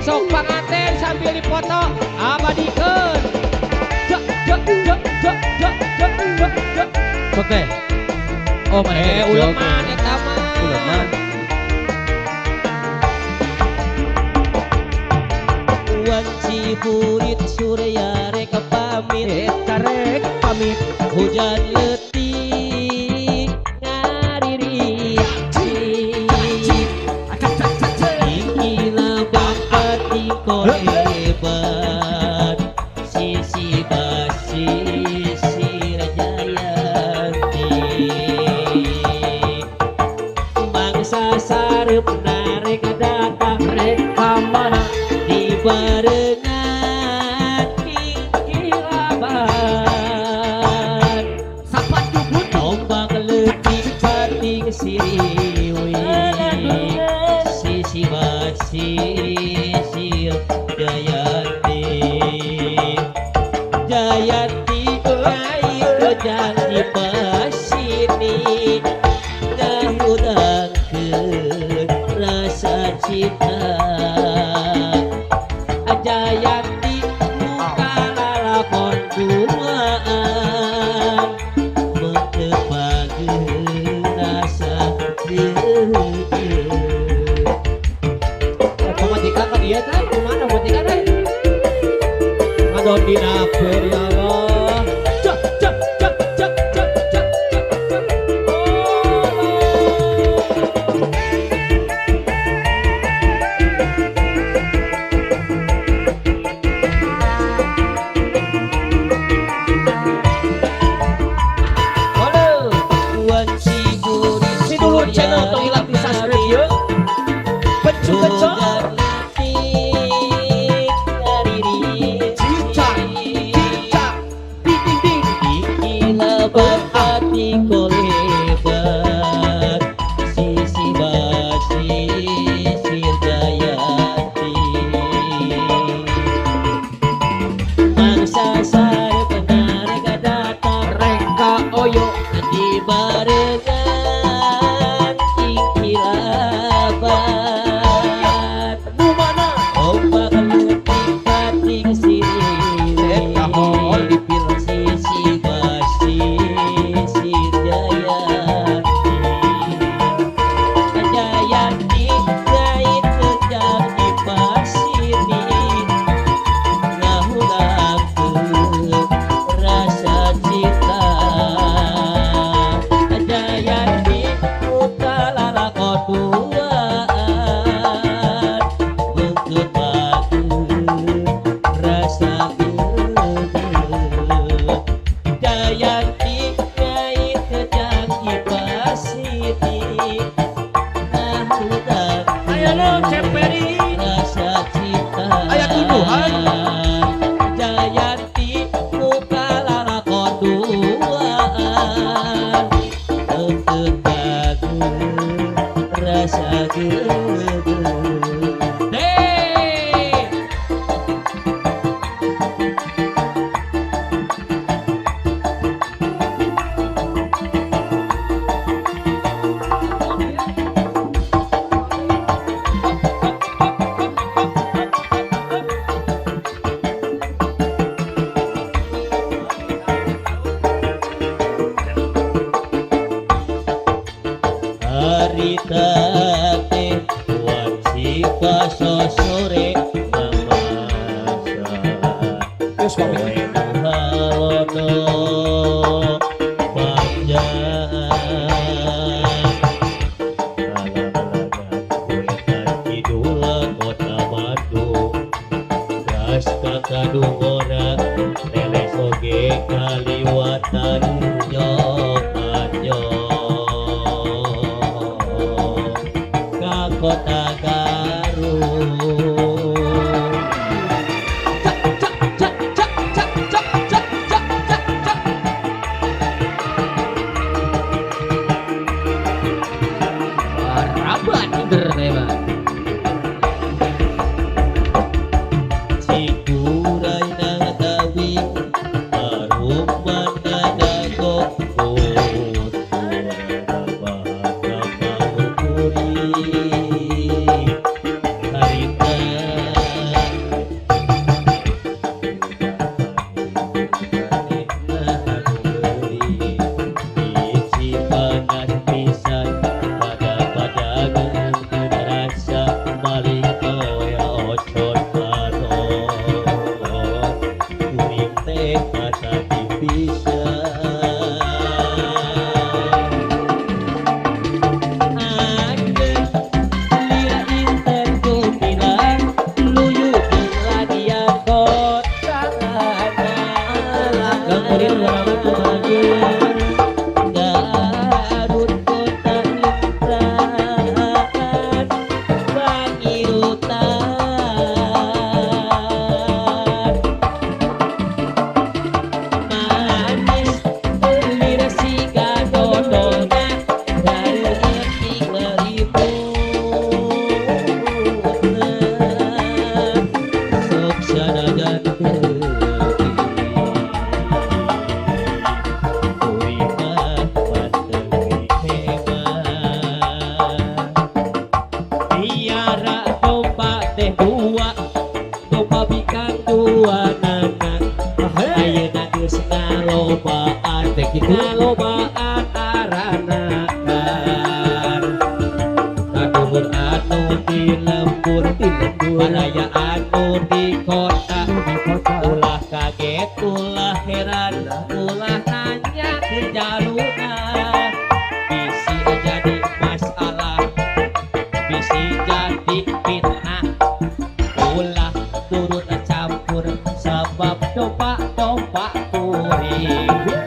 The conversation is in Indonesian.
Sok panganten sambil dipoto abadikeun. Sok teh. Oh, mana Uleman eta mah. Uleman. Wan Ciburit Surya rek pamit Eta rek pamit. hujan letih ngariri ingila bapak tiko hebat sisi basi Jayanti bangsa sarep narek datang rek pamana di barengan kikilaban Sapat jubut. tombak letih pating siriwi sisi basi Jayanti Jayanti ayo janji pasini ngahudangkeun rasa cinta Jayanti muka lalakon duaan mentepageun rasa Pemajikan kan dia teh kemana pemajikan teh? Ngadon di dapur ya Allah. Cak cak cak cak cak cak cak cak. Waduh, Wan Ciburit si dulur channel tong hilang di subscribe yeuh. Becu becu. Cicak, cicak, ding ding ding. Ingila berhati kolebat sisi basi Jayanti bangsa sarep narek datang Reka oyo. di barengan kikilaban Nu mana? ombak letih pating siriwi Eta hol dipilih. sisi basi Jayanti Jayanti gait kejam di pasini ngahulangkeun rasa cinta Jayanti muka lalakon duaan mentepakeun rasa geuneuh Jayanti gait kejam di pasini ngahulangkeun Aya lo ceperi. rasa cinta Aya tuduhan. Jayanti muka lalakon duaan mentepakeun rasa geuneuh Deh. harita teh wan sipa sosore namasa Terus pamit. halono panjang kuetan kidula kota Bandung gas kakadungona lele soge kaliwatan nyok anyok ka kota Garut Cak cak cak cak cak cak cak cak. Baraban ider teh mah. Cikuray na tawing Aruman na dagok teh kitu ngalobaan aranakan kadumur anu di lembur balaya anu di kota ulah kaget ulah heran ulah nanya ke jaluna bisi jadi masalah bisi jadi fitnah ulah turut campur sebab dompa kuring